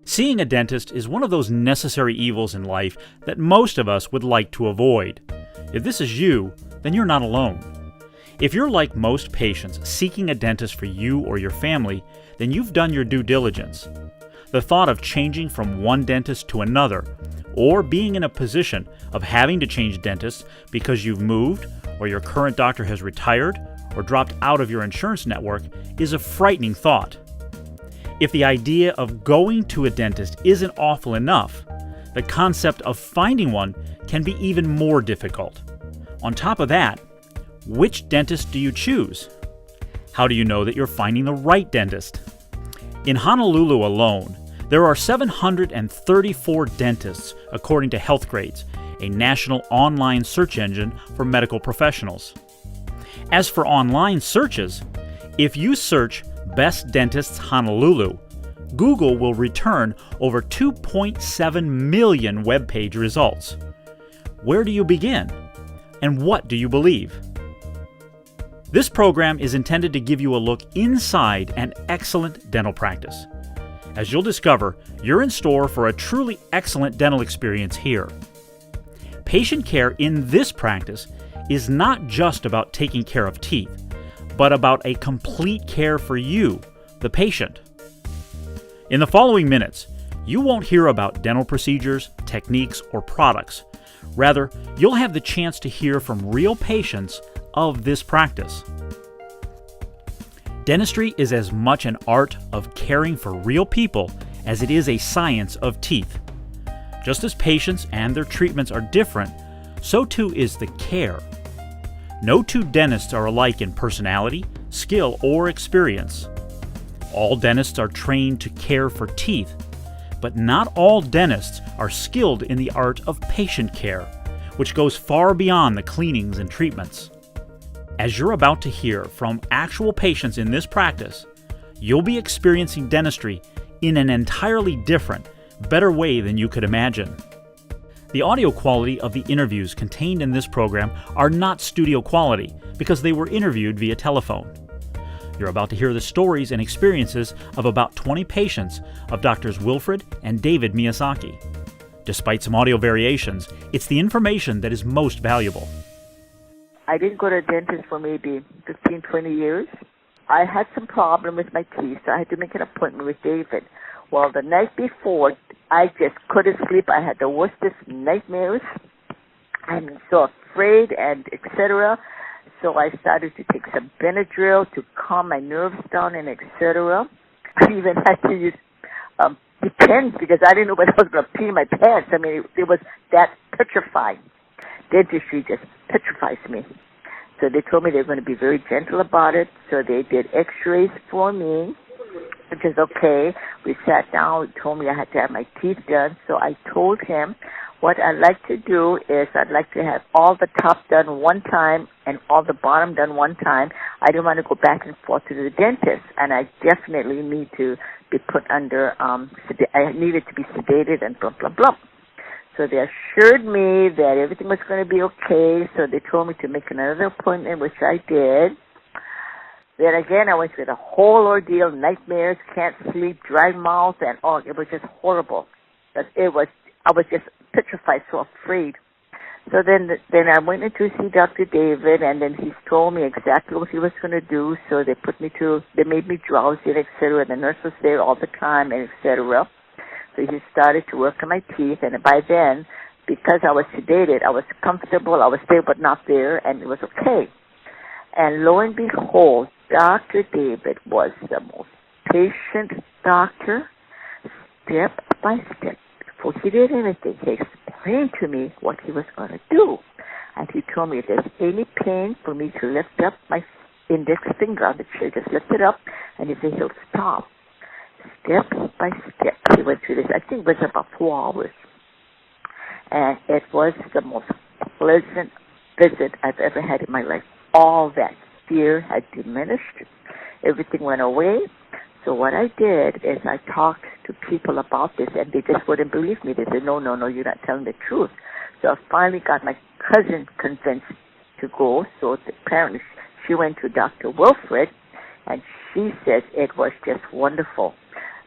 Seeing a dentist is one of those necessary evils in life that most of us would like to avoid. If this is you, then you're not alone. If you're like most patients seeking a dentist for you or your family, then you've done your due diligence. The thought of changing from one dentist to another, or being in a position of having to change dentists because you've moved, or your current doctor has retired, or dropped out of your insurance network, is a frightening thought. If the idea of going to a dentist isn't awful enough, the concept of finding one can be even more difficult. On top of that, which dentist do you choose? How do you know that you're finding the right dentist? In Honolulu alone, there are 734 dentists according to HealthGrades, a national online search engine for medical professionals. As for online searches, if you search Best Dentists Honolulu, Google will return over 2.7 million web page results. Where do you begin? And what do you believe? This program is intended to give you a look inside an excellent dental practice. As you'll discover, you're in store for a truly excellent dental experience here. Patient care in this practice is not just about taking care of teeth, but about a complete care for you, the patient. In the following minutes, you won't hear about dental procedures, techniques, or products. Rather, you'll have the chance to hear from real patients of this practice. Dentistry is as much an art of caring for real people as it is a science of teeth. Just as patients and their treatments are different, so too is the care. No two dentists are alike in personality, skill, or experience. All dentists are trained to care for teeth, but not all dentists are skilled in the art of patient care, which goes far beyond the cleanings and treatments. As you're about to hear from actual patients in this practice, you'll be experiencing dentistry in an entirely different, better way than you could imagine. The audio quality of the interviews contained in this program are not studio quality because they were interviewed via telephone. You're about to hear the stories and experiences of about 20 patients of Drs. Wilfred and David Miyasaki. Despite some audio variations, it's the information that is most valuable. I didn't go to a dentist for maybe 15, 20 years. I had some problem with my teeth, so I had to make an appointment with David. Well, the night before, I just couldn't sleep. I had the worstest nightmares. I'm so afraid and etc. So I started to take some Benadryl to calm my nerves down and etc. I even had to use pens because I didn't know whether I was going to pee in my pants. I mean, it was that petrifying. Dentistry just petrifies me. So they told me they were going to be very gentle about it. So they did x-rays for me, which is okay. We sat down. He told me I had to have my teeth done. So I told him what I'd like to do is I'd like to have all the top done one time and all the bottom done one time. I didn't want to go back and forth to the dentist. And I definitely need to be put under, I needed to be sedated and blah, blah, blah. So they assured me that everything was going to be okay. So they told me to make another appointment, which I did. Then again, I went through the whole ordeal, nightmares, can't sleep, dry mouth, and all. It was just horrible. But I was just petrified, so afraid. So then I went in to see Dr. David, and then he told me exactly what he was going to do. So they made me drowsy, etc. The nurse was there all the time, and etc. So he started to work on my teeth, and by then, because I was sedated, I was comfortable, I was there but not there, and it was okay. And lo and behold, Dr. David was the most patient doctor, step by step. Before he did anything, he explained to me what he was going to do. And he told me if there's any pain for me to lift up my index finger on the chair, just lift it up, and he said he'll stop. Step by step, he went through this. I think it was about 4 hours. And it was the most pleasant visit I've ever had in my life. All that fear had diminished. Everything went away. So what I did is I talked to people about this, and they just wouldn't believe me. They said, no, you're not telling the truth. So I finally got my cousin convinced to go. So apparently she went to Dr. Wilfred. and she says it was just wonderful.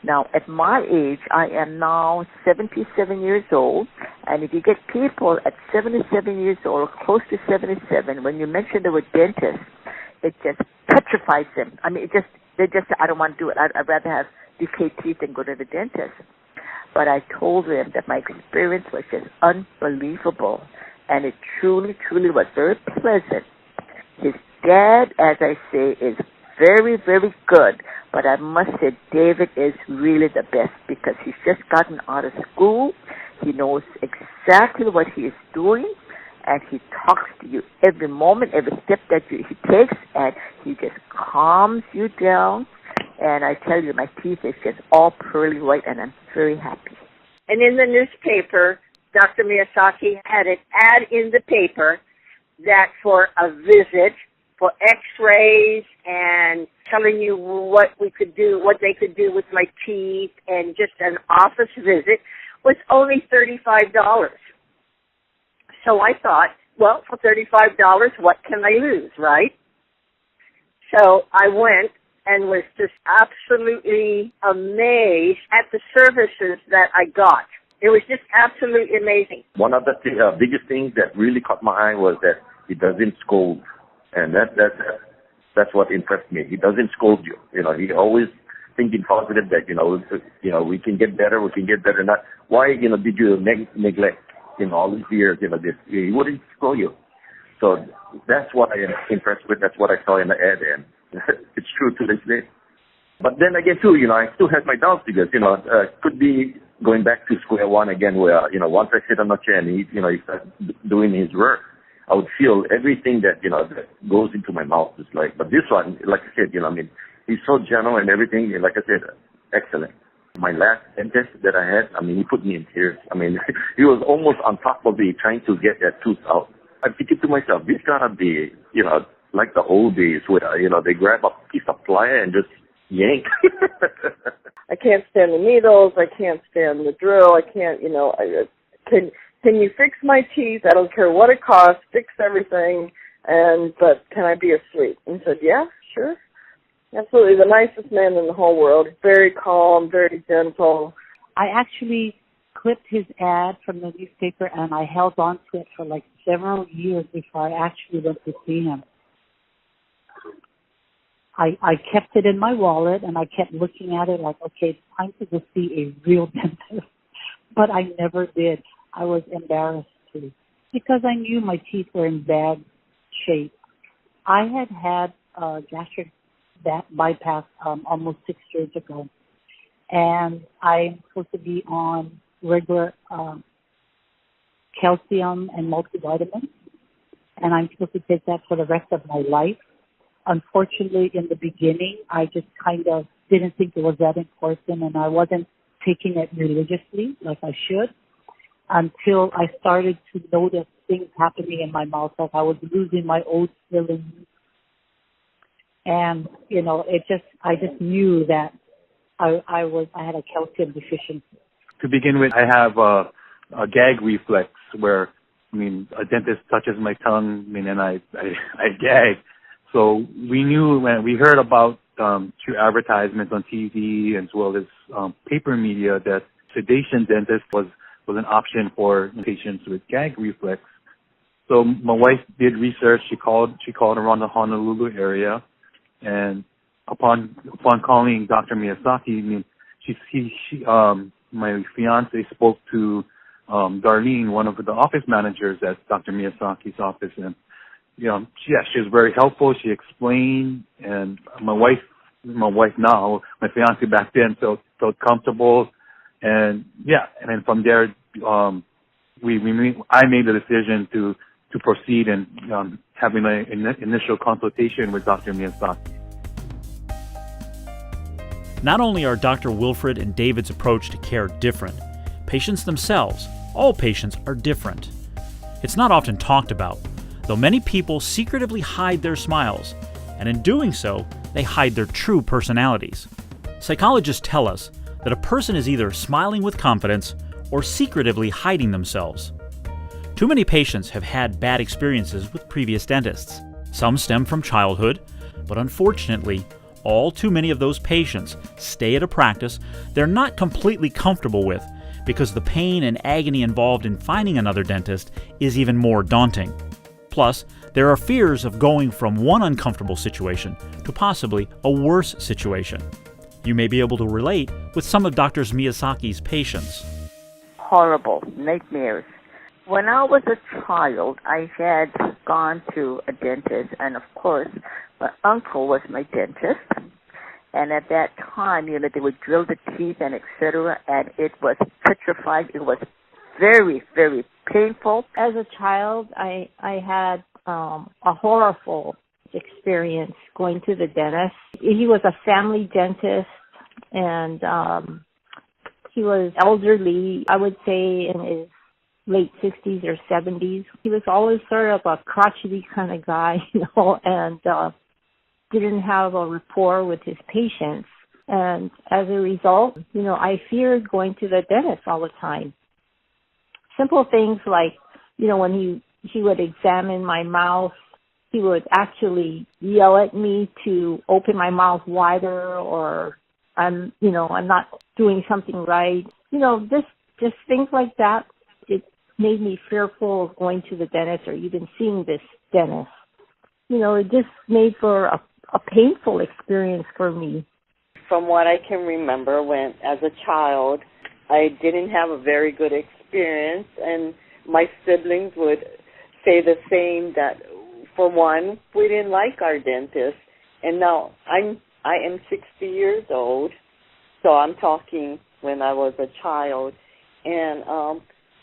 Now, at my age, I am now 77 years old, and if you get people at 77 years old, close to 77, when you mention the word dentist, it just petrifies them. I mean, they just say, I don't want to do it. I'd rather have decayed teeth than go to the dentist. But I told them that my experience was just unbelievable, and it truly, truly was very pleasant. His dad, as I say, is very, very good, but I must say David is really the best because he's just gotten out of school. He knows exactly what he is doing, and he talks to you every moment, every step that he takes, and he just calms you down. And I tell you, my teeth is just all pearly white, and I'm very happy. And in the newspaper, Dr. Miyasaki had an ad in the paper that for a visit, for x-rays and telling you what we could do, what they could do with my teeth, and just an office visit was only $35. So I thought, well, for $35, what can I lose, right? So I went and was just absolutely amazed at the services that I got. It was just absolutely amazing. One of the biggest things that really caught my eye was that he doesn't scold. And that's what impressed me. He doesn't scold you. He always thinking positive that, we can get better, Not, why, did you neglect, all these years, this, he wouldn't scold you. So that's what I am impressed with. That's what I saw in the ad, and it's true to this day. But then again, too, I still have my doubts because, could be going back to square one again where, once I sit on a chair and he starts doing his work, I would feel everything that, that goes into my mouth is like, but this one, like I said, he's so gentle and everything, like I said, excellent. My last dentist that I had, he put me in tears. He was almost on top of me trying to get that tooth out. I'm thinking to myself, this gotta be, like the old days where, they grab a piece of plier and just yank. I can't stand the needles. I can't stand the drill. I can't, Can you fix my teeth? I don't care what it costs. Fix everything. But can I be asleep? And he said, yeah, sure. Absolutely. The nicest man in the whole world. Very calm, very gentle. I actually clipped his ad from the newspaper, and I held on to it for like several years before I actually went to see him. I kept it in my wallet, and I kept looking at it like, okay, it's time to go see a real dentist. But I never did. I was embarrassed to because I knew my teeth were in bad shape. I had gastric bypass almost 6 years ago, and I'm supposed to be on regular calcium and multivitamins, and I'm supposed to take that for the rest of my life. Unfortunately, in the beginning, I just kind of didn't think it was that important, and I wasn't taking it religiously like I should until I started to notice things happening in my mouth, like I was losing my old fillings. And, I just knew that I had a calcium deficiency. To begin with, I have a gag reflex where, a dentist touches my tongue, and I gag. So we knew when we heard about through advertisements on TV as well as paper media that sedation dentist was an option for patients with gag reflex. So my wife did research. She called around the Honolulu area, and upon calling Dr. Miyasaki, my fiance spoke to Darlene, one of the office managers at Dr. Miyasaki's office, and she was very helpful. She explained, and my wife now, my fiance back then felt comfortable, and then from there, I made the decision to proceed and having an initial consultation with Dr. Miyasaki. Not only are Dr. Wilfred and David's approach to care different, patients themselves, all patients, are different. It's not often talked about, though many people secretively hide their smiles, and in doing so, they hide their true personalities. Psychologists tell us that a person is either smiling with confidence or secretively hiding themselves. Too many patients have had bad experiences with previous dentists. Some stem from childhood, but unfortunately, all too many of those patients stay at a practice they're not completely comfortable with because the pain and agony involved in finding another dentist is even more daunting. Plus, there are fears of going from one uncomfortable situation to possibly a worse situation. You may be able to relate with some of Dr. Miyasaki's patients. Horrible nightmares. When I was a child, I had gone to a dentist, and of course, my uncle was my dentist. And at that time, they would drill the teeth and etc., and it was petrified. It was very, very painful. As a child, I had a horrible experience going to the dentist. He was a family dentist, and he was elderly, I would say in his late 60s or 70s. He was always sort of a crotchety kind of guy, and didn't have a rapport with his patients. And as a result, I feared going to the dentist all the time. Simple things like, when he would examine my mouth, he would actually yell at me to open my mouth wider, or I'm not doing something right. Just things like that. It made me fearful of going to the dentist or even seeing this dentist. It just made for a painful experience for me. From what I can remember, when as a child, I didn't have a very good experience, and my siblings would say the same, that for one, we didn't like our dentist. And now I am 60 years old, so I'm talking when I was a child, and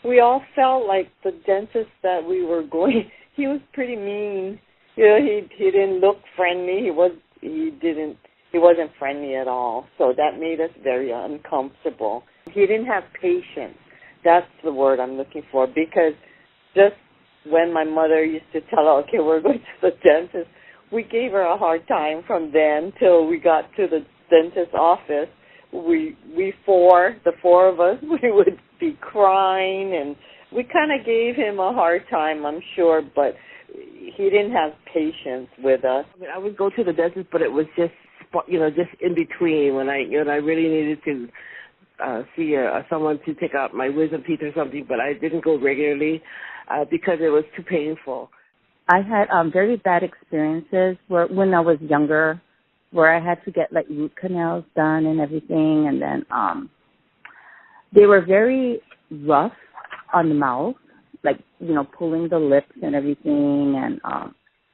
we all felt like the dentist that we were going, he was pretty mean. He didn't look friendly. He wasn't friendly at all. So that made us very uncomfortable. He didn't have patience. That's the word I'm looking for, because just when my mother used to tell her, okay, we're going to the dentist, we gave her a hard time from then till we got to the dentist's office. The four of us, we would be crying, and we kind of gave him a hard time, I'm sure, but he didn't have patience with us. I would go to the dentist, but it was just in between when I really needed to see someone to take out my wisdom teeth or something, but I didn't go regularly because it was too painful. I had very bad experiences when I was younger, where I had to get root canals done and everything, and then they were very rough on the mouth, pulling the lips and everything, and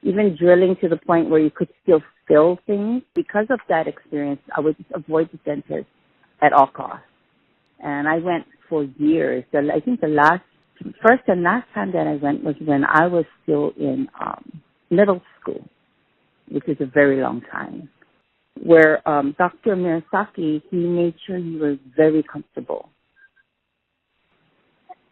even drilling to the point where you could still feel things. Because of that experience, I would just avoid the dentist at all costs. And I went for years. I think the first and last time that I went was when I was still in middle school, which is a very long time, where Dr. Miyasaki, he made sure you were very comfortable.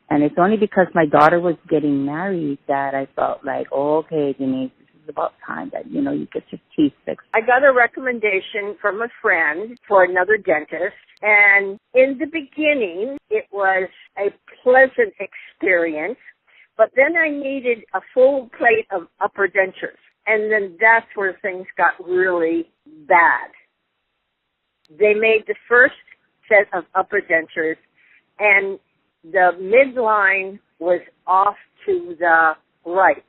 And it's only because my daughter was getting married that I felt like, okay, Denise, this is about time that, you get your teeth fixed. I got a recommendation from a friend for another dentist, and in the beginning, it was a pleasant experience, but then I needed a full plate of upper dentures, and then that's where things got really bad. They made the first set of upper dentures, and the midline was off to the right.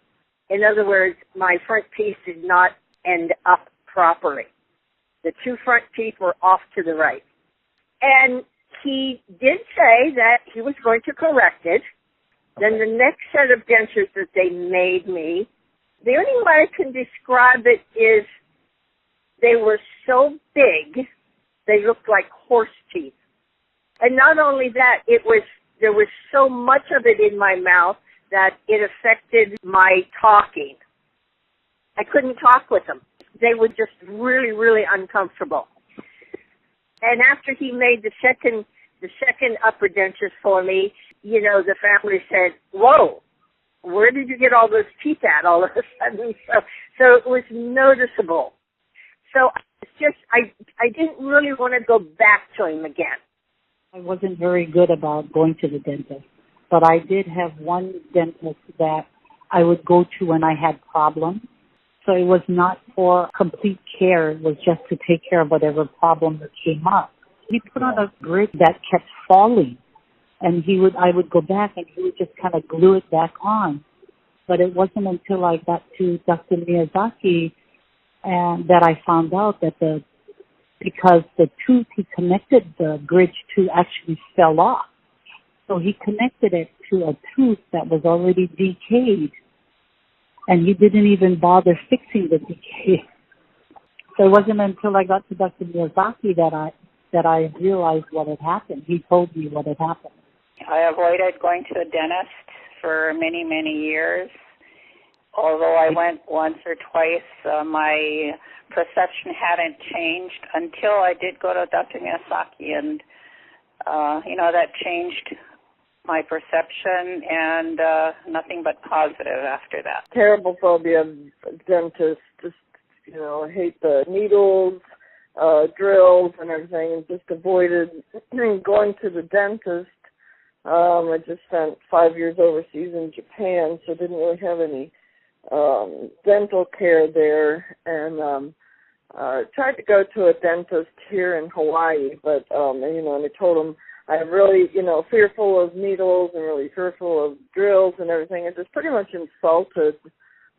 In other words, my front teeth did not end up properly. The two front teeth were off to the right. And he did say that he was going to correct it. Then the next set of dentures that they made me, the only way I can describe it is they were so big, they looked like horse teeth. And not only that, there was so much of it in my mouth that it affected my talking. I couldn't talk with them. They were just really, really uncomfortable. And after he made the second upper dentures for me, the family said, "Whoa, where did you get all those teeth at all of a sudden?" So it was noticeable. So I didn't really want to go back to him again. I wasn't very good about going to the dentist, but I did have one dentist that I would go to when I had problems. So it was not for complete care. It was just to take care of whatever problem that came up. He put on a grid that kept falling. And I would go back and he would just kind of glue it back on. But it wasn't until I got to Dr. Miyasaki and that I found out that because the tooth he connected the bridge to actually fell off. So he connected it to a tooth that was already decayed. And he didn't even bother fixing the decay. So it wasn't until I got to Dr. Miyazaki that I realized what had happened. He told me what had happened. I avoided going to the dentist for many, many years. Although I went once or twice, my perception hadn't changed until I did go to Dr. Miyasaki, and, that changed my perception, and nothing but positive after that. Terrible phobia of dentists. Just, I hate the needles, drills and everything, and just avoided going to the dentist. I just spent 5 years overseas in Japan, so didn't really have any dental care there, and tried to go to a dentist here in Hawaii, but and I told him I'm really, fearful of needles and really fearful of drills and everything. I just pretty much insulted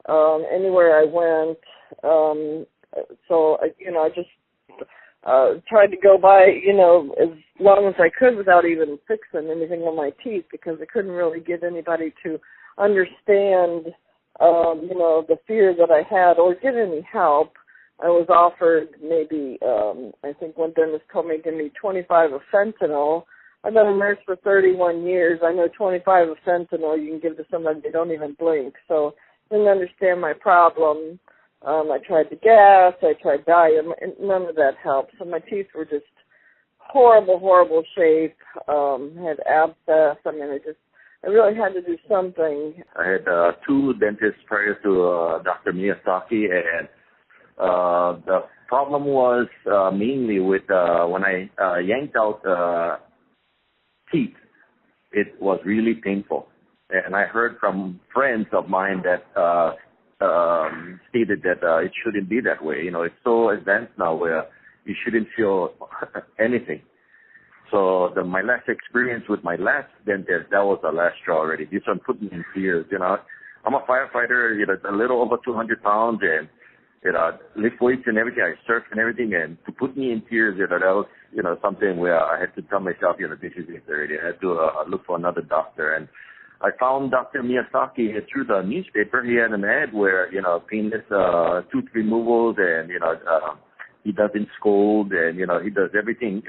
anywhere I went. So I just tried to go by, as long as I could without even fixing anything on my teeth, because I couldn't really get anybody to understand, the fear that I had or get any help. I was offered maybe, I think one dentist told me, give me 25 of fentanyl. I've been a nurse for 31 years. I know 25 of fentanyl you can give to somebody they don't even blink. So I didn't understand my problem. I tried the gas. I tried Valium, and none of that helped. So my teeth were just horrible shape. Had abscess. I really had to do something. I had 2 dentists prior to Dr. Miyasaki, and the problem was mainly with when I yanked out teeth. It was really painful. And I heard from friends of mine that stated that it shouldn't be that way. It's so advanced now where you shouldn't feel anything. So my last experience with my last dentist, that was the last straw already. This one put me in tears. I'm a firefighter, a little over 200 pounds, and lift weights and everything. I surf and everything, and to put me in tears, that was, something where I had to tell myself, this is it already. I had to look for another doctor. And I found Dr. Miyasaki through the newspaper. He had an ad where, painless tooth removals, and, he doesn't scold, and, he does everything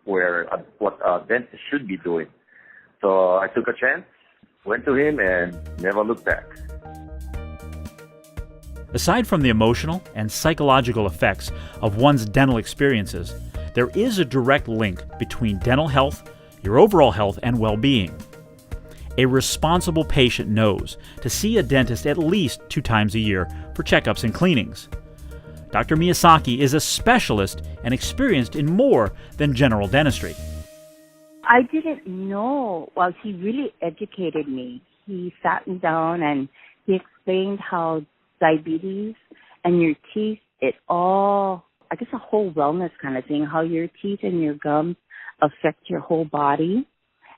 where what dentists should be doing. So I took a chance, went to him, and never looked back. Aside from the emotional and psychological effects of one's dental experiences, there is a direct link between dental health, your overall health, and well-being. A responsible patient knows to see a dentist at least 2 times a year for checkups and cleanings. Dr. Miyasaki is a specialist and experienced in more than general dentistry. I didn't know. Well, he really educated me. He sat me down and he explained how diabetes and your teeth, it all, I guess a whole wellness kind of thing, how your teeth and your gums affect your whole body.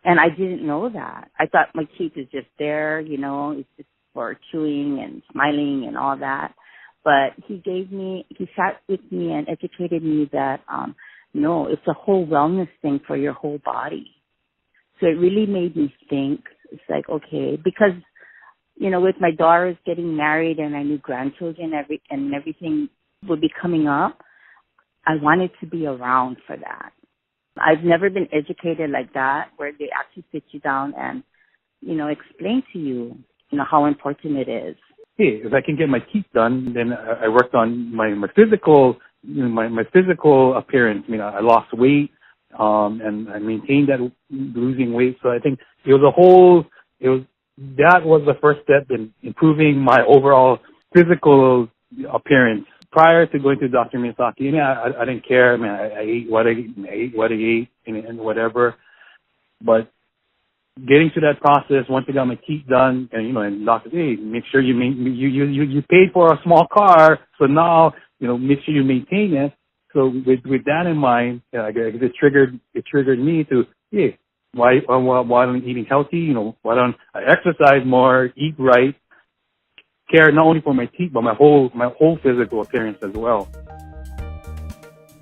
And I didn't know that. I thought my teeth is just there, it's just for chewing and smiling and all that. But he sat with me and educated me that, no, it's a whole wellness thing for your whole body. So it really made me think. It's like, okay, because, with my daughters getting married and I knew grandchildren and everything would be coming up, I wanted to be around for that. I've never been educated like that, where they actually sit you down and, explain to you, how important it is. Hey, if I can get my teeth done, then I worked on my physical, my physical appearance. I lost weight, and I maintained that losing weight. So I think that was the first step in improving my overall physical appearance. Prior to going to Dr. Miyasaki, I didn't care. I ate what I ate and whatever. But getting to that process, once I got my teeth done, and and doctor, hey, make sure you paid for a small car, so now make sure you maintain it. So with that in mind, it triggered me to, hey, why I'm eating healthy? Why don't I exercise more, eat right, care not only for my teeth but my whole physical appearance as well.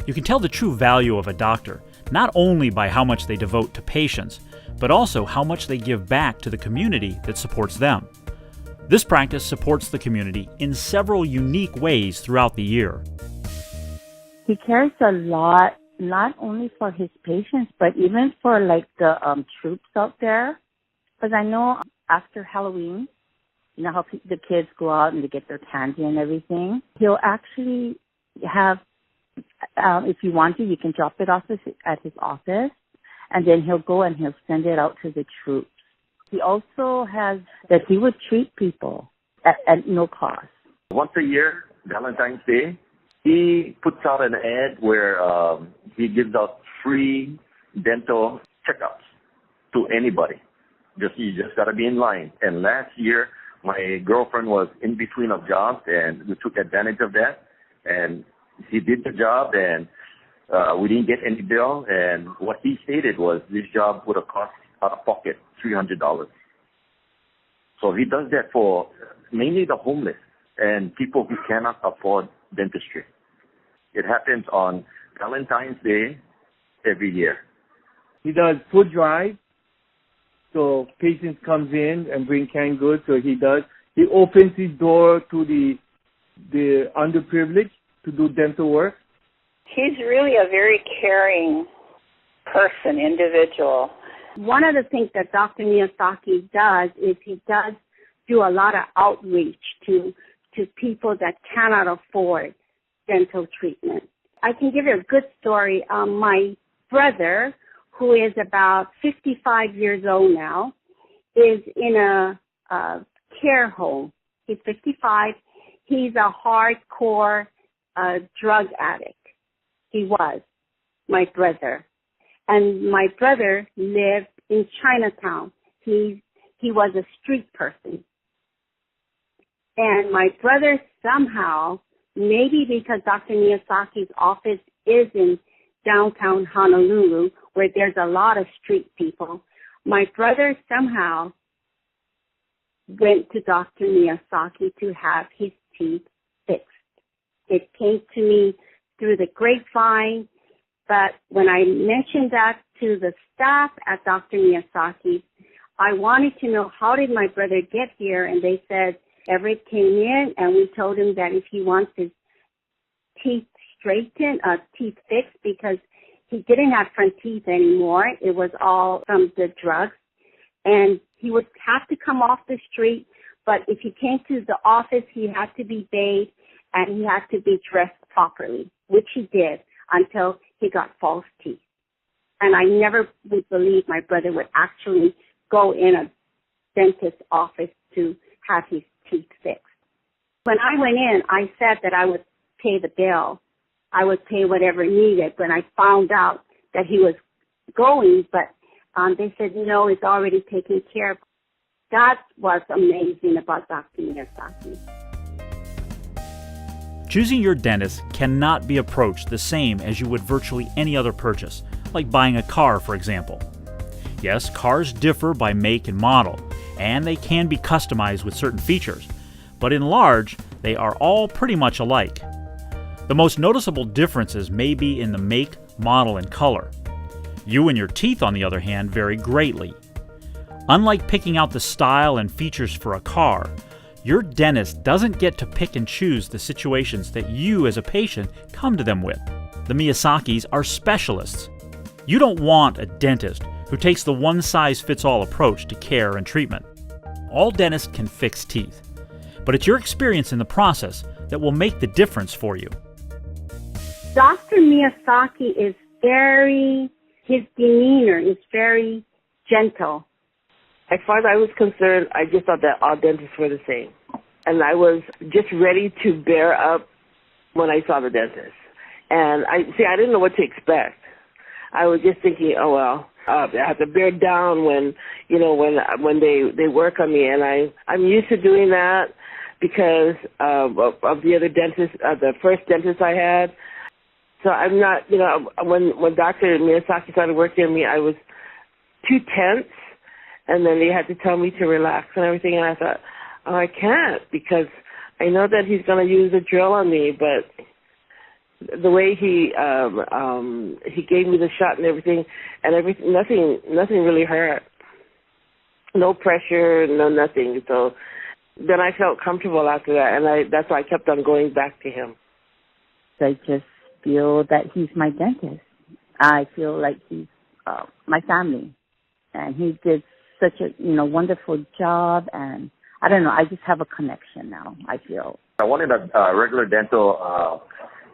You can tell the true value of a doctor not only by how much they devote to patients, but also how much they give back to the community that supports them. This practice supports the community in several unique ways throughout the year. He cares a lot, not only for his patients, but even for the troops out there. Because I know after Halloween, how the kids go out and they get their candy and everything. He'll actually have, if you want to, you can drop it off at his office, and then he'll go and he'll send it out to the troops. He also has that he would treat people at no cost. Once a year, Valentine's Day, he puts out an ad where he gives out free dental checkups to anybody. You just got to be in line. And last year, my girlfriend was in between of jobs, and we took advantage of that. And he did the job, and we didn't get any bill. And what he stated was this job would have cost out of pocket $300. So he does that for mainly the homeless and people who cannot afford dentistry. It happens on Valentine's Day every year. He does food drive. So patients comes in and bring canned goods. So he opens his door to the underprivileged to do dental work. He's really a very caring person, individual. One of the things that Dr. Miyasaki does is he does do a lot of outreach to people that cannot afford dental treatment. I can give you a good story. My brother, who is about 55 years old now, is in a care home. He's 55. He's a hardcore drug addict. He was, my brother. And my brother lived in Chinatown. He was a street person. And my brother somehow, maybe because Dr. Miyasaki's office is in downtown Honolulu, where there's a lot of street people, my brother somehow went to Dr. Miyasaki to have his teeth fixed. It came to me through the grapevine, but when I mentioned that to the staff at Dr. Miyasaki, I wanted to know, how did my brother get here? And they said Everett came in and we told him that if he wants his teeth straightened, teeth fixed, because he didn't have front teeth anymore. It was all from the drugs. And he would have to come off the street, but if he came to the office, he had to be bathed and he had to be dressed properly, which he did until he got false teeth. And I never would believe my brother would actually go in a dentist's office to have his teeth fixed. When I went in, I said that I would pay the bill. I would pay whatever needed. When I found out that he was going, but they said, no, it's already taken care of. That was amazing about Dr. Miyasaki. Choosing your dentist cannot be approached the same as you would virtually any other purchase, like buying a car, for example. Yes, cars differ by make and model, and they can be customized with certain features, but in large, they are all pretty much alike. The most noticeable differences may be in the make, model, and color. You and your teeth, on the other hand, vary greatly. Unlike picking out the style and features for a car, your dentist doesn't get to pick and choose the situations that you as a patient come to them with. The Miyasakis are specialists. You don't want a dentist who takes the one-size-fits-all approach to care and treatment. All dentists can fix teeth, but it's your experience in the process that will make the difference for you. Dr. Miyasaki is his demeanor is very gentle. As far as I was concerned, I just thought that all dentists were the same. And I was just ready to bear up when I saw the dentist. And I didn't know what to expect. I was just thinking, oh, well, I have to bear down when they work on me, and I'm used to doing that because of the other dentist, the first dentist I had. So I'm not, when Dr. Miyasaki started working on me, I was too tense, and then they had to tell me to relax and everything, and I thought, oh, I can't because I know that he's going to use a drill on me, but the way he gave me the shot and everything, nothing really hurt. No pressure, no nothing. So then I felt comfortable after that, and that's why I kept on going back to him. I just feel that he's my dentist. I feel like he's my family, and he did such a wonderful job, and I don't know, I just have a connection now, I feel. I wanted a regular dental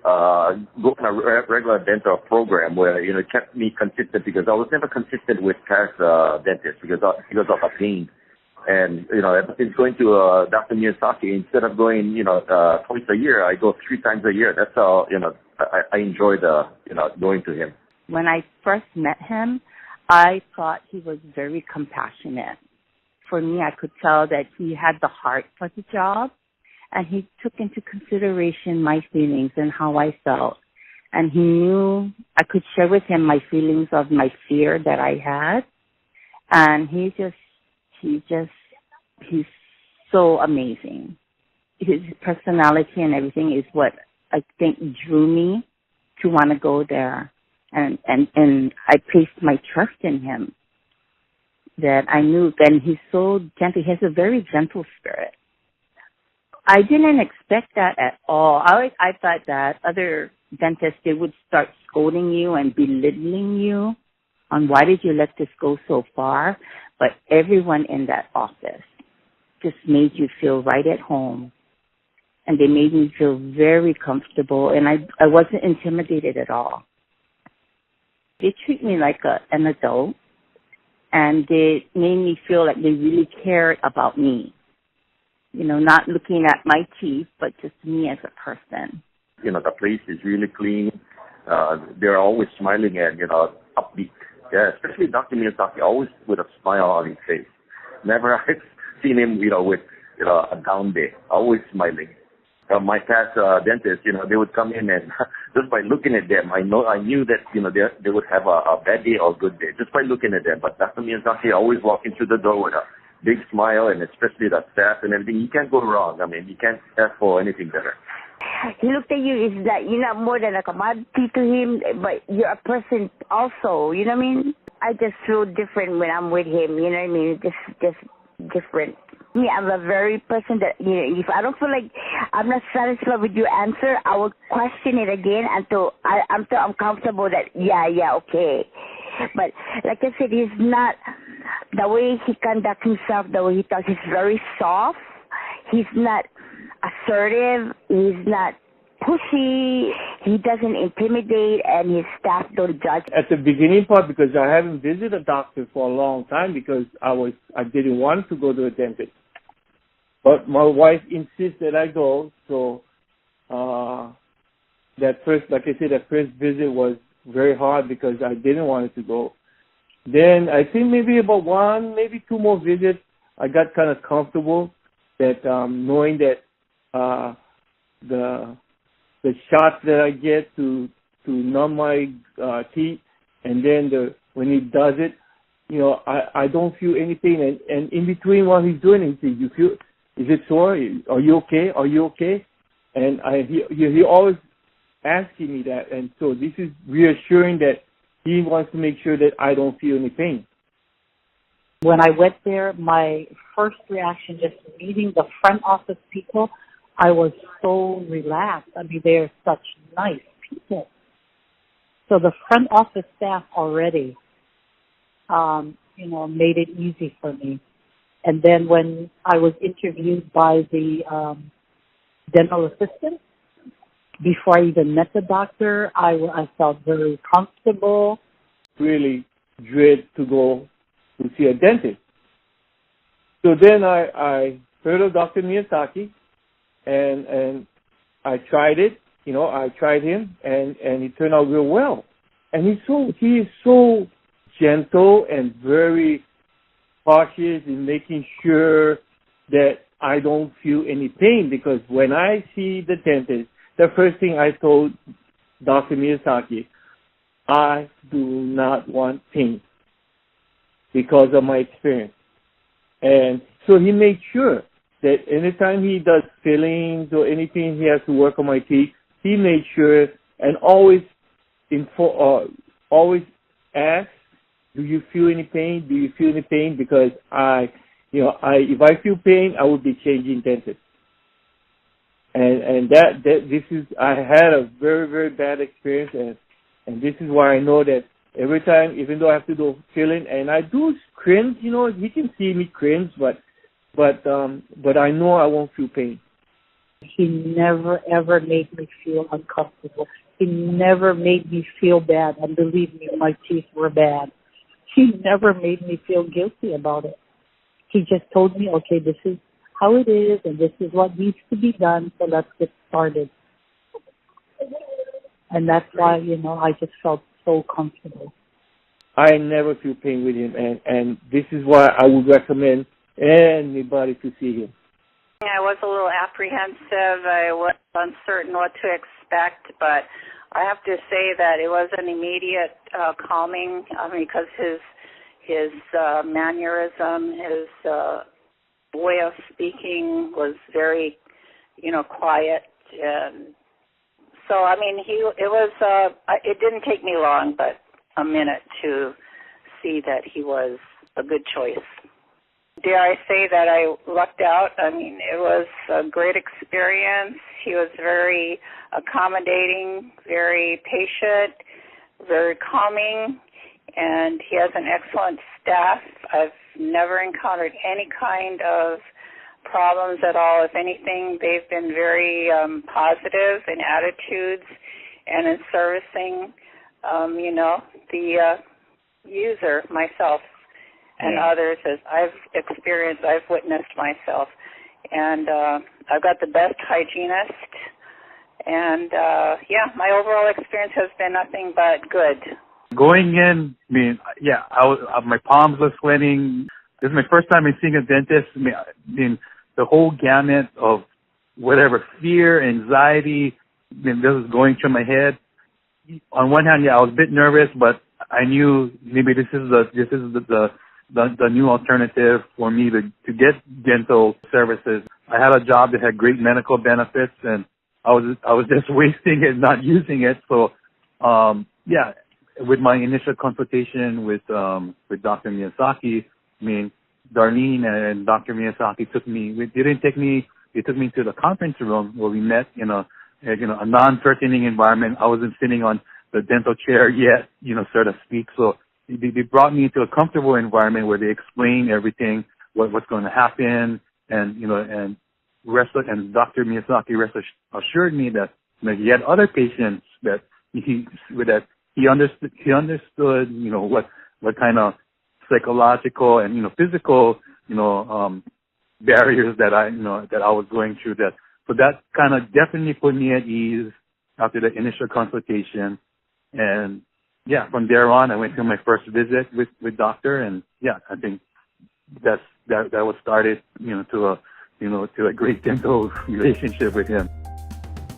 go on a regular dental program where it kept me consistent, because I was never consistent with past dentists because of the pain. And it's going to Dr. Miyasaki, instead of going twice a year, I go 3 times a year. That's how I enjoy going to him. When I first met him, I thought he was very compassionate. For me, I could tell that he had the heart for the job, and he took into consideration my feelings and how I felt. And he knew I could share with him my feelings of my fear that I had. And he's so amazing. His personality and everything is what I think drew me to want to go there. And I placed my trust in him, that I knew. And he's so gentle. He has a very gentle spirit. I didn't expect that at all. I thought that other dentists, they would start scolding you and belittling you on why did you let this go so far. But everyone in that office just made you feel right at home. And they made me feel very comfortable. And I wasn't intimidated at all. They treat me like an adult. And they made me feel like they really cared about me. Not looking at my teeth, but just me as a person. The place is really clean. They're always smiling and, upbeat. Yeah, especially Dr. Miyasaki, always with a smile on his face. Never I've seen him, with, a down day. Always smiling. My past dentists, they would come in and just by looking at them, I knew that, they would have a bad day or a good day just by looking at them. But Dr. Miyasaki always walking through the door with a big smile, and especially the staff and everything. You can't go wrong. I mean, you can't ask for anything better. He looked at you, is that you're not more than a commodity to him, but you're a person also, you know what I mean? I just feel different when I'm with him, you know what I mean? Just different. Me, I'm a very person that, if I don't feel like I'm not satisfied with your answer, I will question it again until I'm comfortable that, yeah, okay. But like I said, he's not, the way he conducts himself, the way he talks, he's very soft. He's not assertive. He's not pushy. He doesn't intimidate, and his staff don't judge. At the beginning part, because I haven't visited a doctor for a long time because I didn't want to go to a dentist. But my wife insists that I go, so that first visit was very hard because I didn't want it to go. Then I think maybe about 1, maybe 2 more visits, I got kind of comfortable that knowing that the shots that I get to numb my teeth, and then when he does it, I don't feel anything. And in between while he's doing it, he says, "You feel? Is it sore? Are you okay? Are you okay?" And he always asking me that, and so this is reassuring that he wants to make sure that I don't feel any pain. When I went there, my first reaction, just meeting the front office people, I was so relaxed. I mean, they're such nice people. So the front office staff already, made it easy for me. And then when I was interviewed by the dental assistant, before I even met the doctor, I felt very comfortable. Really dread to go to see a dentist. So then I heard of Dr. Miyasaki, and I tried it. I tried him, and he turned out real well. And he is so gentle and very cautious in making sure that I don't feel any pain, because when I see the dentist, the first thing I told Dr. Miyasaki, I do not want pain because of my experience. And so he made sure that anytime he does fillings or anything he has to work on my teeth, he made sure and always ask, do you feel any pain? Do you feel any pain? Because if I feel pain, I would be changing dentists. And I had a very, very bad experience, and this is why I know that every time, even though I have to do filling, and I do cringe, he can see me cringe, but I know I won't feel pain. He never ever made me feel uncomfortable. He never made me feel bad, and believe me, my teeth were bad. He never made me feel guilty about it. He just told me, okay, this is how it is, and this is what needs to be done, so let's get started. And that's why, I just felt so comfortable. I never feel pain with him, and this is why I would recommend anybody to see him. I was a little apprehensive. I was uncertain what to expect, but I have to say that it was an immediate calming, because his mannerism, his way of speaking was very, quiet. And so, it didn't take me long, but a minute to see that he was a good choice. Dare I say that I lucked out? It was a great experience. He was very accommodating, very patient, very calming, and he has an excellent staff. I've never encountered any kind of problems at all. If anything, they've been very positive in attitudes and in servicing, the user, myself, and others, as I've experienced, I've witnessed myself. And I've got the best hygienist. And, my overall experience has been nothing but good. Going in, my palms were sweating. This is my first time seeing a dentist. The whole gamut of whatever fear, anxiety, this was going through my head. On one hand, I was a bit nervous, but I knew maybe this is the new alternative for me to get dental services. I had a job that had great medical benefits, and I was just wasting it, not using it. So, with my initial consultation with Dr. Miyasaki, Darlene and Dr. Miyasaki they took me to the conference room where we met in a non-threatening environment. I wasn't sitting on the dental chair yet, so to speak. So they brought me into a comfortable environment where they explained everything, what's going to happen, and Dr. Miyasaki assured me that he had other patients that he understood, what kind of psychological and physical barriers that I was going through. So that kind of definitely put me at ease after the initial consultation. And from there on, I went to my first visit with doctor, and I think that was started to a great dental relationship with him.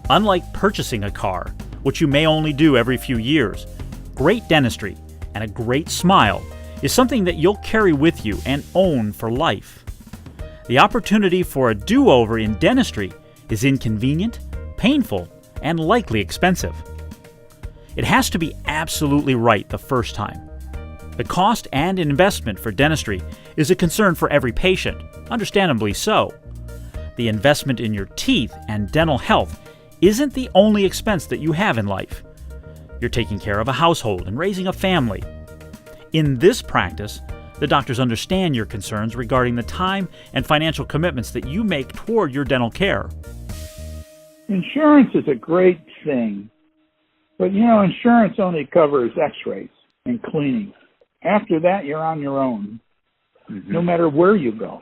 Unlike purchasing a car, which you may only do every few years, great dentistry and a great smile is something that you'll carry with you and own for life. The opportunity for a do-over in dentistry is inconvenient, painful, and likely expensive. It has to be absolutely right the first time. The cost and investment for dentistry is a concern for every patient, understandably so. The investment in your teeth and dental health isn't the only expense that you have in life. You're taking care of a household and raising a family. In this practice, the doctors understand your concerns regarding the time and financial commitments that you make toward your dental care. Insurance is a great thing, but insurance only covers x-rays and cleaning. After that, you're on your own, no matter where you go.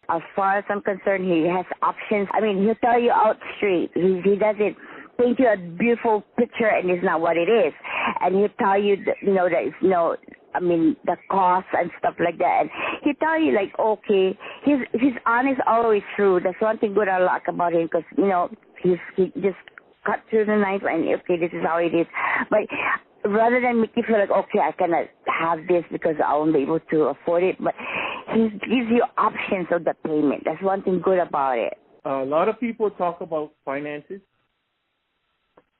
As far as I'm concerned, he has options. He'll tell you out straight. He doesn't paint you a beautiful picture and it's not what it is. And he'll tell you, that the costs and stuff like that. And he tell you like, okay, he's honest all the way through. That's one thing good I like about him, because he just cut through the knife and okay, this is how it is. But rather than make you feel like, okay, I cannot have this because I won't be able to afford it, but he gives you options of the payment. That's one thing good about it. A lot of people talk about finances,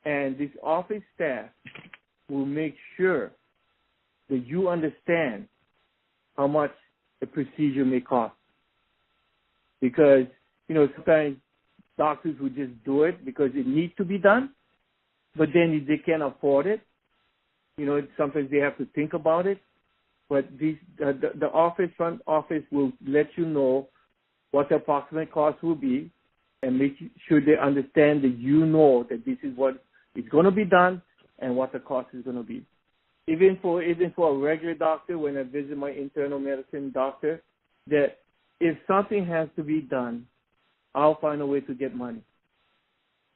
and this office staff will make sure that you understand how much the procedure may cost. Because, sometimes doctors will just do it because it needs to be done, but then if they can't afford it, sometimes they have to think about it. But the front office will let you know what the approximate cost will be, and make sure they understand that that this is what is going to be done and what the cost is going to be. Even for a regular doctor, when I visit my internal medicine doctor, that if something has to be done, I'll find a way to get money,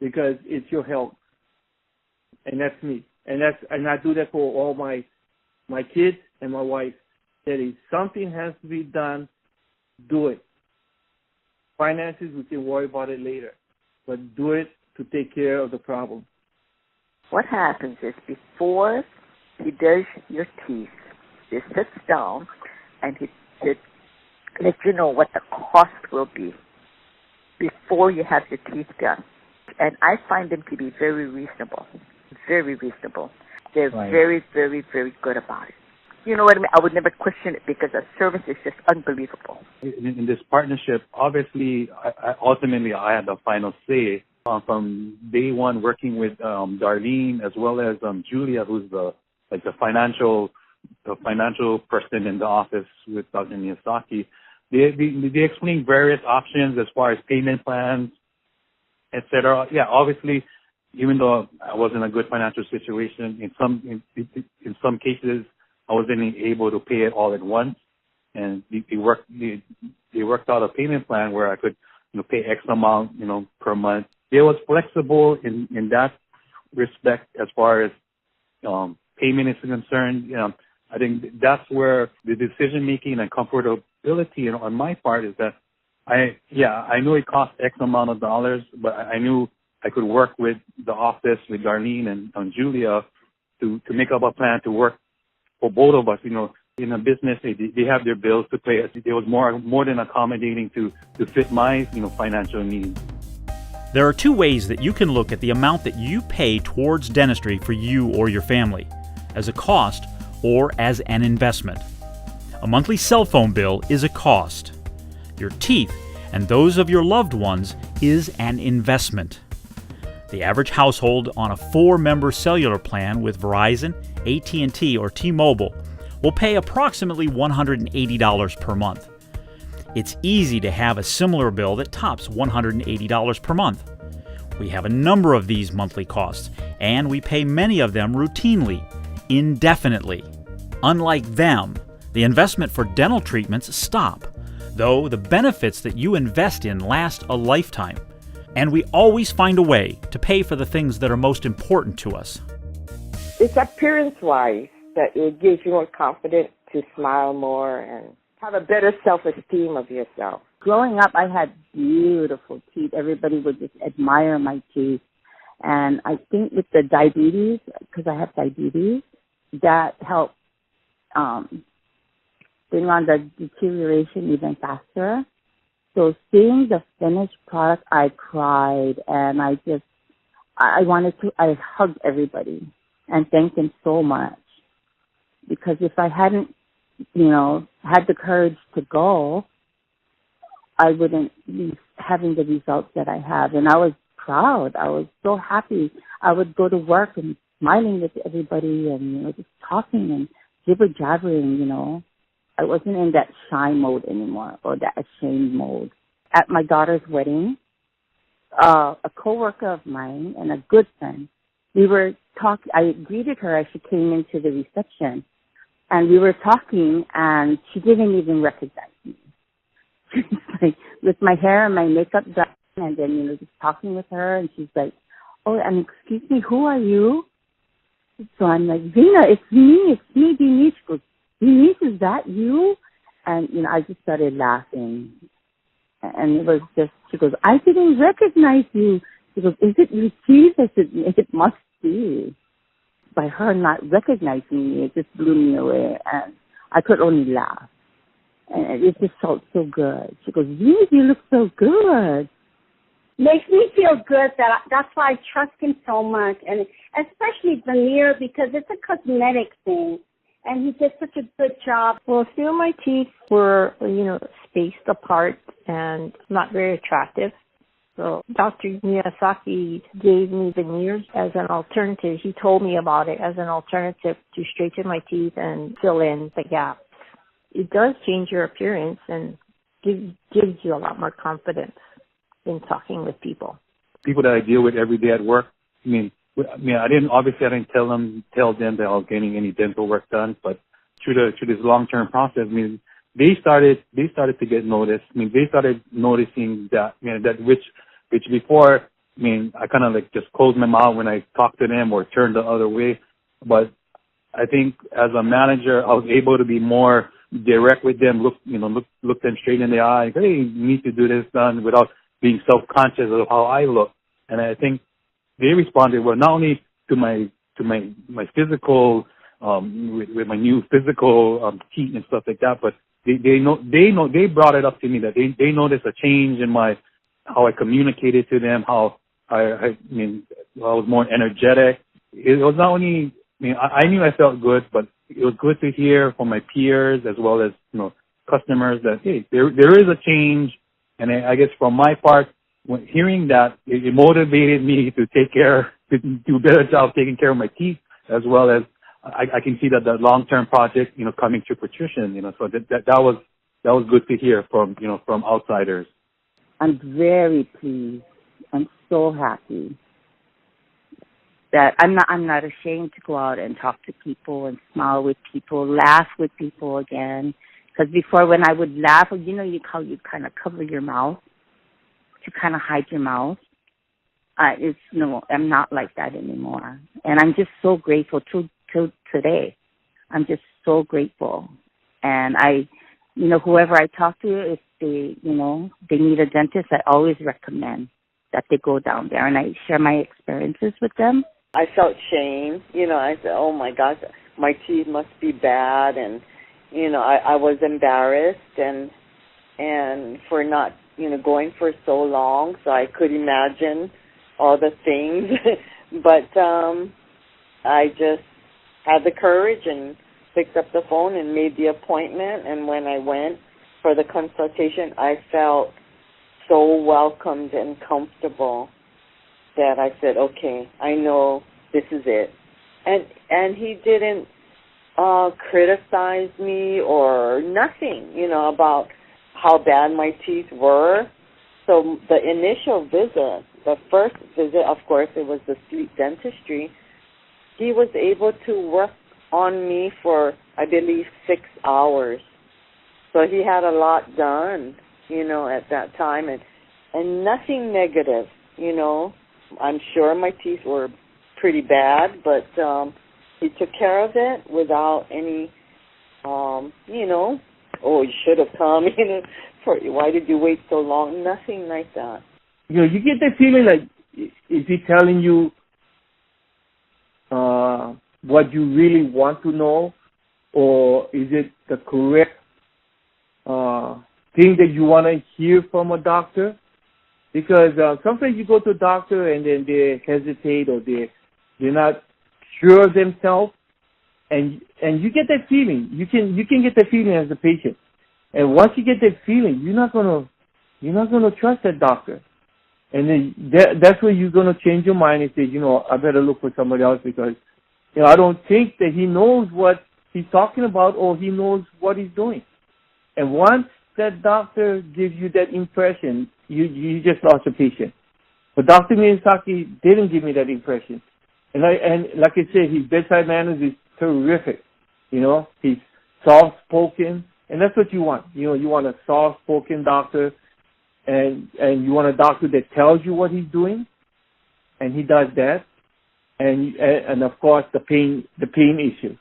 because it's your health, and that's me, and I do that for all my kids and my wife. That if something has to be done, do it. Finances, we can worry about it later, but do it to take care of the problem. What happens is, before he does your teeth, he sits down and he lets you know what the cost will be before you have your teeth done. And I find them to be very reasonable. Very reasonable. They're very, very, very good about it. You know what I mean? I would never question it, because the service is just unbelievable. In this partnership, obviously, ultimately, I had the final say. From day one, working with Darlene as well as Julia, who's the financial person in the office with Dr. Miyasaki. They explained various options as far as payment plans, etc. Yeah, obviously, even though I was in a good financial situation, in some cases I wasn't able to pay it all at once, and they worked out a payment plan where I could pay X amount per month. They was flexible in that respect as far as payment is concerned. I think that's where the decision making and comfortability on my part is that I knew it cost X amount of dollars, but I knew I could work with the office, with Darlene and Julia to make up a plan to work for both of us. In a business, they have their bills to pay. It was more than accommodating to fit my financial needs. There are two ways that you can look at the amount that you pay towards dentistry for you or your family: as a cost or as an investment. A monthly cell phone bill is a cost. Your teeth and those of your loved ones is an investment. The average household on a 4-member cellular plan with Verizon, AT&T, or T-Mobile will pay approximately $180 per month. It's easy to have a similar bill that tops $180 per month. We have a number of these monthly costs, and we pay many of them routinely, indefinitely. Unlike them, the investment for dental treatments stop, though the benefits that you invest in last a lifetime. And we always find a way to pay for the things that are most important to us. It's appearance-wise that it gives you more confidence to smile more and have a better self-esteem of yourself. Growing up, I had beautiful teeth. Everybody would just admire my teeth. And I think with the diabetes, because I have diabetes, that helped bring on the deterioration even faster. So seeing the finished product, I cried, and I hugged everybody and thanked them so much. Because if I hadn't, had the courage to go, I wouldn't be having the results that I have. And I was proud. I was so happy. I would go to work and smiling with everybody and, just talking and jibber-jabbering, I wasn't in that shy mode anymore or that ashamed mode. At my daughter's wedding, a coworker of mine and a good friend, we were talking. I greeted her as she came into the reception, and we were talking, and she didn't even recognize me. She's like, with my hair and my makeup done, and then, just talking with her, and she's like, "Oh, and excuse me, who are you?" So I'm like, "Zena, it's me, Denise." She goes, that you? And, I just started laughing. And it was just, she goes, I didn't recognize you. She goes, is it your teeth? I said, it must be. By her not recognizing me, it just blew me away. And I could only laugh. And it just felt so good. She goes, you look so good. Makes me feel good that's why I trust him so much, and especially veneer, because it's a cosmetic thing, and he did such a good job. Well, a few of my teeth were, spaced apart and not very attractive. So Dr. Miyasaki gave me veneers as an alternative. He told me about it as an alternative to straighten my teeth and fill in the gaps. It does change your appearance and gives you a lot more confidence in talking with people. People that I deal with every day at work, I didn't tell them that I was getting any dental work done, but through this long-term process, they started to get noticed. They started noticing that, that which before, I kind of just closed my mouth when I talked to them or turned the other way. But I think as a manager, I was able to be more direct with them, look them straight in the eye. Hey, you need to do this done without being self-conscious of how I look. And I think they responded well, not only to my physical, with my new physical teeth and stuff like that, but they brought it up to me that they noticed a change in how I communicated to them, how I was more energetic. It was not only, I knew I felt good, but it was good to hear from my peers as well as, customers that, hey, there is a change. And I guess from my part, hearing that, it motivated me to do a better job taking care of my teeth, as well as I can see that the long-term project, coming to fruition, so that was good to hear from outsiders. I'm very pleased. I'm so happy that I'm not ashamed to go out and talk to people and smile with people, laugh with people again. Because before, when I would laugh, you kind of cover your mouth to kind of hide your mouth. I'm not like that anymore. And I'm just so grateful to today. I'm just so grateful. And whoever I talk to, if they need a dentist, I always recommend that they go down there. And I share my experiences with them. I felt shame. I said, oh my gosh, my teeth must be bad. And I was embarrassed and for not, going for so long, so I could imagine all the things. But I just had the courage and picked up the phone and made the appointment. And when I went for the consultation, I felt so welcomed and comfortable that I said, okay, I know this is it. And he didn't criticize me or nothing, about how bad my teeth were. So the initial visit, the first visit, of course, it was the sleep dentistry. He was able to work on me for, I believe, 6 hours. So he had a lot done, at that time, and nothing negative, I'm sure my teeth were pretty bad, but he took care of it without any, oh, you should have come, why did you wait so long? Nothing like that. You get that feeling like, is he telling you what you really want to know, or is it the correct thing that you want to hear from a doctor? Because sometimes you go to a doctor and then they hesitate or they're not sure of themselves, and you get that feeling. You can get that feeling as a patient, and once you get that feeling, you're not gonna trust that doctor, and then that's where you're gonna change your mind and say, I better look for somebody else because I don't think that he knows what he's talking about or he knows what he's doing. And once that doctor gives you that impression, you just lost a patient. But Dr. Miyasaki didn't give me that impression. And like I said, his bedside manners is terrific. He's soft-spoken, and that's what you want. You want a soft-spoken doctor, and you want a doctor that tells you what he's doing, and he does that. And of course, the pain issue.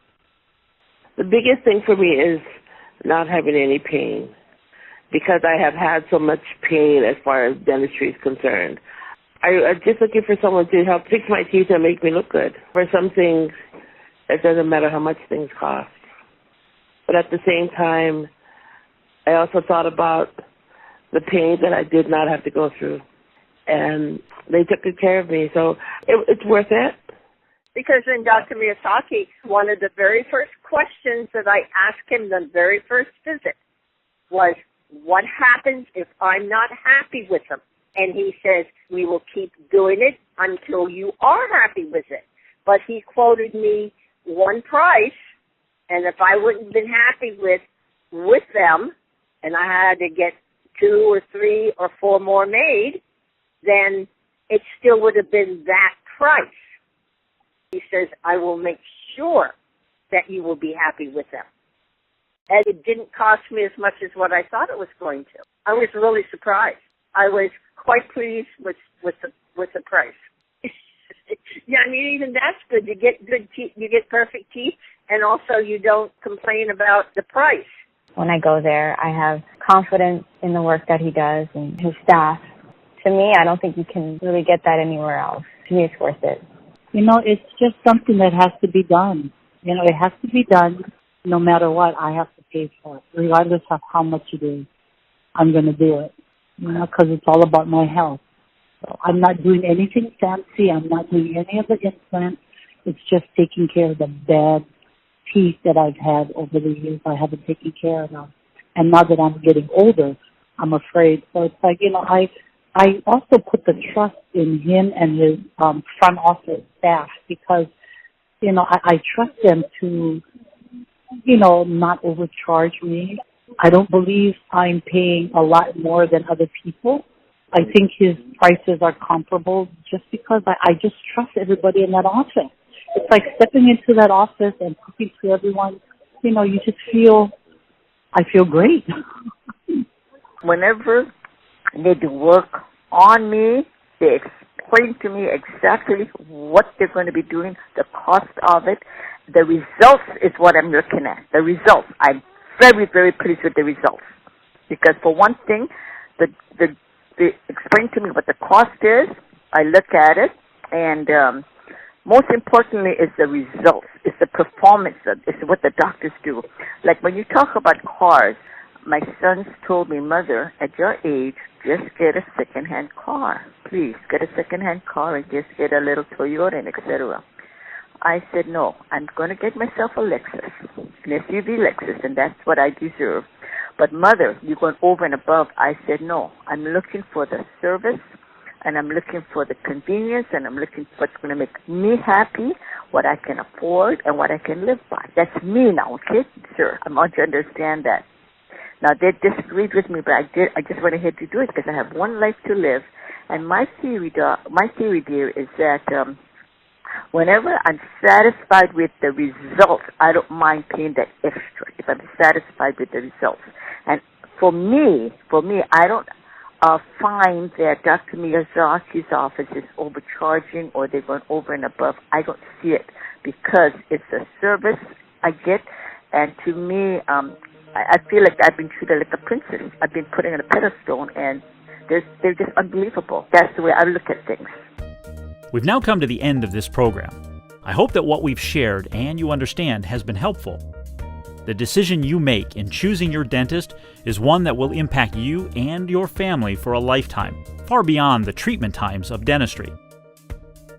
The biggest thing for me is not having any pain, because I have had so much pain as far as dentistry is concerned. I'm just looking for someone to help fix my teeth and make me look good. For some things, it doesn't matter how much things cost. But at the same time, I also thought about the pain that I did not have to go through. And they took good care of me, so it's worth it. Because in Dr. Miyasaki, one of the very first questions that I asked him the very first visit was, what happens if I'm not happy with them? And he says, we will keep doing it until you are happy with it. But he quoted me one price, and if I wouldn't have been happy with them, and I had to get 2 or 3 or 4 more made, then it still would have been that price. He says, I will make sure that you will be happy with them. And it didn't cost me as much as what I thought it was going to. I was really surprised. I was quite pleased with the price. Yeah, I mean, even that's good. You get good teeth, you get perfect teeth, and also you don't complain about the price. When I go there, I have confidence in the work that he does and his staff. To me, I don't think you can really get that anywhere else. To me, it's worth it. You know, it's just something that has to be done. You know, it has to be done no matter what. I have to pay for it, regardless of how much it is. I'm going to do it, you know, because it's all about my health. So I'm not doing anything fancy. I'm not doing any of the implants. It's just taking care of the bad teeth that I've had over the years I haven't taken care of them. And now that I'm getting older, I'm afraid. So it's like, you know, I also put the trust in him and his front office staff because, you know, I trust them to, you know, not overcharge me. I don't believe I'm paying a lot more than other people. I think his prices are comparable just because I just trust everybody in that office. It's like stepping into that office and talking to everyone. You know, you just I feel great. Whenever they do work on me, they explain to me exactly what they're going to be doing, the cost of it. The results is what I'm looking at. The results. I'm very, very pleased with the results. Because for one thing, they explain to me what the cost is. I look at it, and most importantly is the results. It's the performance. It's what the doctors do. Like when you talk about cars, my sons told me, Mother, at your age, just get a second-hand car. Please, get a second-hand car and just get a little Toyota and etc. I said, no, I'm going to get myself a Lexus, an SUV Lexus, and that's what I deserve. But Mother, you're going over and above. I said, no, I'm looking for the service, and I'm looking for the convenience, and I'm looking for what's going to make me happy, what I can afford, and what I can live by. That's me now, okay? Sure, I want you to understand that. Now, they disagreed with me, but I just went ahead to do it because I have one life to live. And my theory, dear, is that whenever I'm satisfied with the results, I don't mind paying that extra if I'm satisfied with the results. And for me, I don't find that Dr. Miyazaki's office is overcharging or they're going over and above. I don't see it because it's a service I get, and to me, I feel like I've been treated like a princess. I've been put on a pedestal, and they're just unbelievable. That's the way I look at things. We've now come to the end of this program. I hope that what we've shared and you understand has been helpful. The decision you make in choosing your dentist is one that will impact you and your family for a lifetime, far beyond the treatment times of dentistry.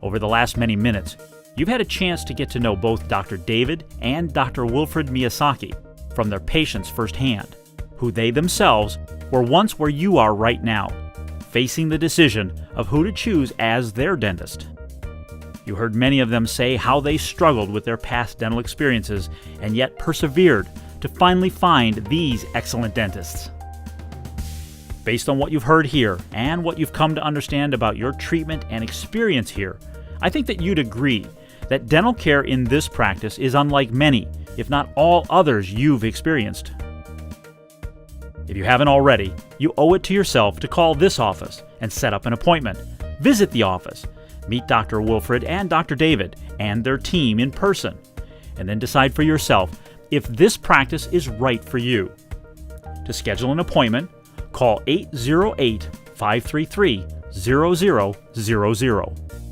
Over the last many minutes, you've had a chance to get to know both Dr. David and Dr. Wilfred Miyasaki from their patients firsthand, who they themselves were once where you are right now, facing the decision of who to choose as their dentist. You heard many of them say how they struggled with their past dental experiences and yet persevered to finally find these excellent dentists. Based on what you've heard here and what you've come to understand about your treatment and experience here, I think that you'd agree that dental care in this practice is unlike many, if not all others you've experienced. If you haven't already, you owe it to yourself to call this office and set up an appointment. Visit the office, meet Dr. Wilfred and Dr. David and their team in person, and then decide for yourself if this practice is right for you. To schedule an appointment, call 808-533-0000.